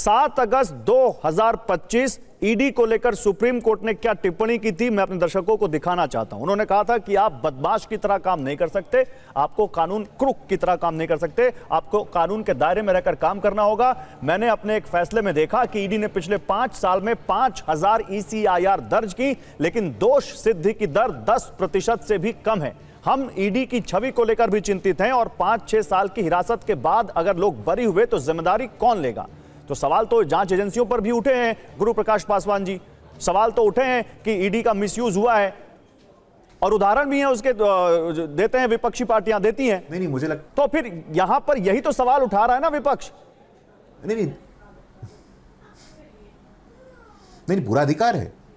7 अगस्त 2025 ED को लेकर supreme court ने क्या टिप्पणी की थी, मैं अपने दर्शकों को दिखाना चाहता हूं। उन्होंने कहा था कि आप बदमाश की तरह काम नहीं कर सकते, आपको कानून क्रूक की तरह काम नहीं कर सकते, आपको कानून के दायरे में रहकर काम करना होगा। मैंने अपने एक फैसले में देखा कि ईडी ने पिछले 5 साल में 5000 ECIR दर्ज की, लेकिन दोष सिद्धि की दर 10% से भी कम है। हम ईडी की छवि को लेकर भी चिंतित हैं और 5-6 साल की हिरासत के बाद अगर लोग बरी हुए तो जिम्मेदारी कौन लेगा। तो सवाल तो जांच एजेंसियों पर भी उठे हैं गुरु प्रकाश पासवान जी, सवाल तो उठे हैं कि ईडी का मिसयूज हुआ है और उदाहरण भी है उसके देते हैं, विपक्षी पार्टियां देती हैं। नहीं मुझे तो फिर यहां पर यही तो सवाल उठा रहा है ना विपक्ष। नहीं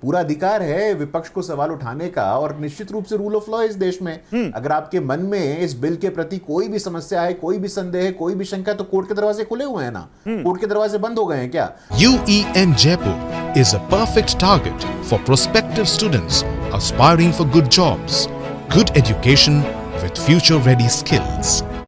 पूरा अधिकार है विपक्ष को सवाल उठाने का, और निश्चित रूप से रूल ऑफ लॉ इस देश में अगर आपके मन में इस बिल के प्रति कोई भी समस्या है, कोई भी संदेह है, कोई भी शंका है, तो कोर्ट के दरवाजे खुले हुए हैं ना। कोर्ट के दरवाजे बंद हो गए हैं क्या? UEM Jaipur is a perfect target for prospective students aspiring for good jobs, good education with future ready skills.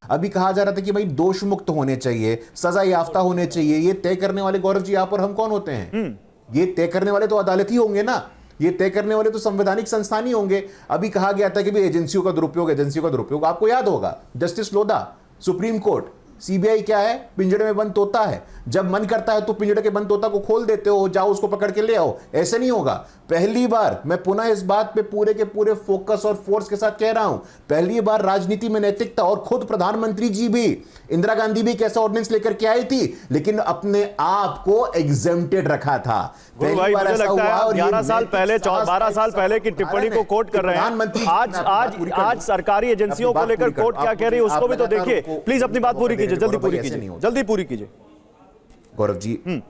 अभी कहा जा रहा था कि भाई दोष मुक्त होने चाहिए, सजा याफ्ता होने चाहिए। ये तय करने वाले गौरव जी आप और हम कौन होते हैं? ये तय करने वाले तो अदालत ही होंगे ना, ये तय करने वाले तो संवैधानिक संस्थान ही होंगे। अभी कहा गया था कि भाई एजेंसियों का दुरुपयोग। आपको याद होगा justice Lodha, supreme court, CBI क्या है? पिंजड़े में बंद तोता है। जब मन करता है तो पिंजड़े के बंद तोता को खोल देते हो, जाओ उसको पकड़ के ले आओ। ऐसे नहीं होगा। पहली बार मैं पुनः इस बात पे पूरे के पूरे फोकस और फोर्स के साथ कह रहा हूं, पहली बार राजनीति में नैतिकता, और खुद प्रधानमंत्री जी भी, इंदिरा गांधी भी कैसा ऑर्डिनेंस लेकर के आई थी, लेकिन अपने आप को एग्जेम्प्टेड रखा था। पहली बार ऐसा हुआ। और 11 साल पहले 12 साल पहले की टिप्पणी को कोट कर रहे हैं। आज सरकारी एजेंसियों को लेकर कोर्ट क्या कह रही है उसको भी तो देखिए। प्लीज अपनी बात पूरी कीजिए, जल्दी पूरी कीजिए गौरव जी।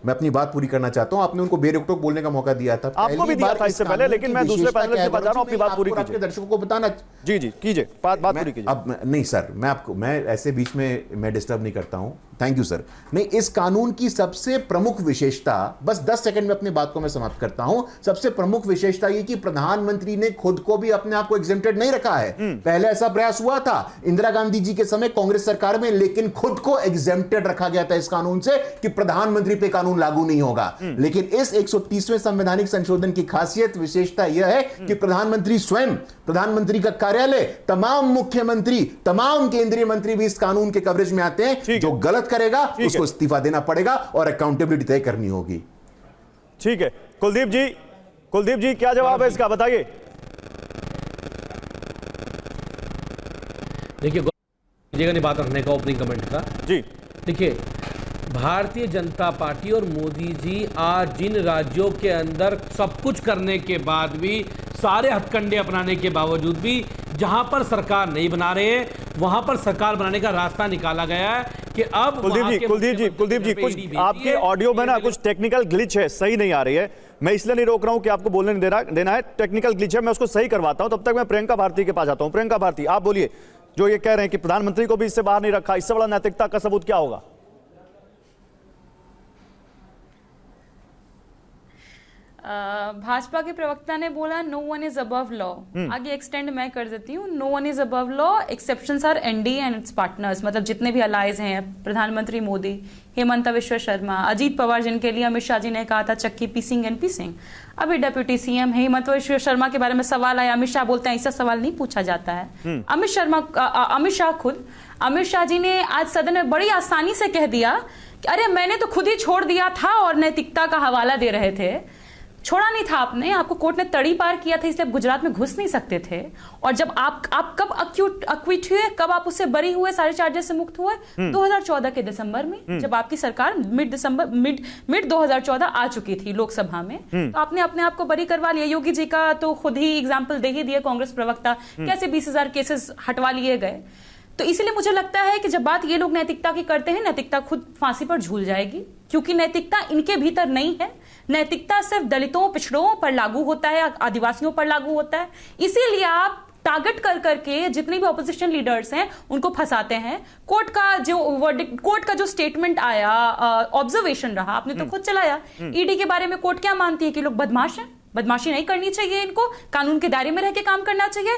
मैं अपनी बात पूरी करना चाहता हूं। आपने उनको बेरोक-टोक बोलने का मौका दिया था, आपको भी दिया था इससे पहले, लेकिन मैं दूसरे पैनल से बता रहा हूं, अपनी बात पूरी कीजिए, दर्शकों को बताना। जी कीजिए, बात पूरी कीजिए। अब नहीं सर, मैं ऐसे बीच में मैं डिस्टर्ब नहीं करता हूं। Thank you sir. नहीं, इस कानून की सबसे प्रमुख विशेषता, बस 10 सेकंड में अपनी बात को मैं समाप्त करता हूं। सबसे प्रमुख विशेषता ये कि प्रधानमंत्री ने खुद को भी अपने आप को एग्जेम्प्टेड नहीं रखा है। पहले ऐसा प्रयास हुआ था इंदिरा गांधी जी के समय कांग्रेस सरकार में, लेकिन खुद को एग्जेम्प्टेड रखा गया था इस कानून से कि प्रधानमंत्री पे कानून लागू नहीं होगा। लेकिन इस 130वें संवैधानिक संशोधन की खासियत, विशेषता यह है कि प्रधानमंत्री स्वयं, प्रधानमंत्री का कार्यालय, तमाम मुख्यमंत्री, तमाम केंद्रीय मंत्री भी इस कानून के कवरेज में आते हैं। जो गलत करेगा उसको इस्तीफा देना पड़ेगा और अकाउंटेबिलिटी तय करनी होगी। ठीक है, कुलदीप जी क्या जवाब है इसका, बताइए। देखिए, नहीं बात रखने का ओपनिंग कमेंट का जी। देखिए, भारतीय जनता पार्टी और मोदी जी आज जिन राज्यों के अंदर सब कुछ करने के बाद भी, सारे हथकंडे अपनाने के बावजूद भी, जहां पर सरकार नहीं बना रहे हैं वहां पर सरकार बनाने का रास्ता निकाला गया है कि अब कुलदीप जी कुछ आपके ऑडियो में ना कुछ टेक्निकल ग्लिच है, सही नहीं आ रही है। मैं इसलिए नहीं रोक रहा हूं कि आपको बोलने नहीं देना है, टेक्निकल ग्लिच है, मैं उसको सही करवाता हूं। तब तक मैं प्रियंका भारती के पास आता हूं। प्रियंका भारती, आप बोलिए, जो ये कह रहे हैं कि प्रधानमंत्री को भी इससे बाहर नहीं रखा, इससे बड़ा नैतिकता का सबूत क्या होगा? भाजपा के प्रवक्ता ने बोला no one is above law. आगे एक्सटेंड मैं कर देती हूँ, no one is above law, exceptions are NDA and its partners. मतलब जितने भी अलाइज हैं, प्रधानमंत्री मोदी, हेमंत विश्व शर्मा, अजीत पवार, जिनके लिए अमित शाह जी ने कहा था चक्की पीसिंग एंड पीसिंग, अभी डेप्यूटी सीएम हेमंत विश्व शर्मा के बारे में सवाल आया, अमित शाह बोलते हैं ऐसा सवाल नहीं पूछा जाता है। अमित शाह जी ने आज सदन में बड़ी आसानी से कह दिया कि अरे मैंने तो खुद ही छोड़ दिया था, और नैतिकता का हवाला दे रहे थे। छोड़ा नहीं था आपने, आपको कोर्ट ने तड़ी पार किया था, इसलिए आप गुजरात में घुस नहीं सकते थे। और जब आप कब अक्विट हुए, कब आप उससे बरी हुए, सारे चार्जेस से मुक्त हुए? 2014 के दिसंबर में, जब आपकी सरकार मिड 2014 आ चुकी थी लोकसभा में, तो आपने अपने आप को बरी करवा लिया। योगी जी का तो खुद ही एग्जाम्पल दे ही दिए कांग्रेस प्रवक्ता, कैसे 20,000 केसेस हटवा लिए गए। तो इसीलिए मुझे लगता है कि जब बात ये लोग नैतिकता की करते हैं, नैतिकता खुद फांसी पर झूल जाएगी, क्योंकि नैतिकता इनके भीतर नहीं है। नैतिकता सिर्फ दलितों, पिछड़ों पर लागू होता है, आदिवासियों पर लागू होता है। इसीलिए आप टारगेट कर करके जितने भी ऑपोजिशन लीडर्स हैं उनको फंसाते हैं। कोर्ट का जो स्टेटमेंट आया, ऑब्जर्वेशन रहा, आपने तो खुद चलाया। ईडी के बारे में कोर्ट क्या मानती है कि लोग बदमाश हैं, बदमाशी नहीं करनी चाहिए, इनको कानून के दायरे में रह के काम करना चाहिए।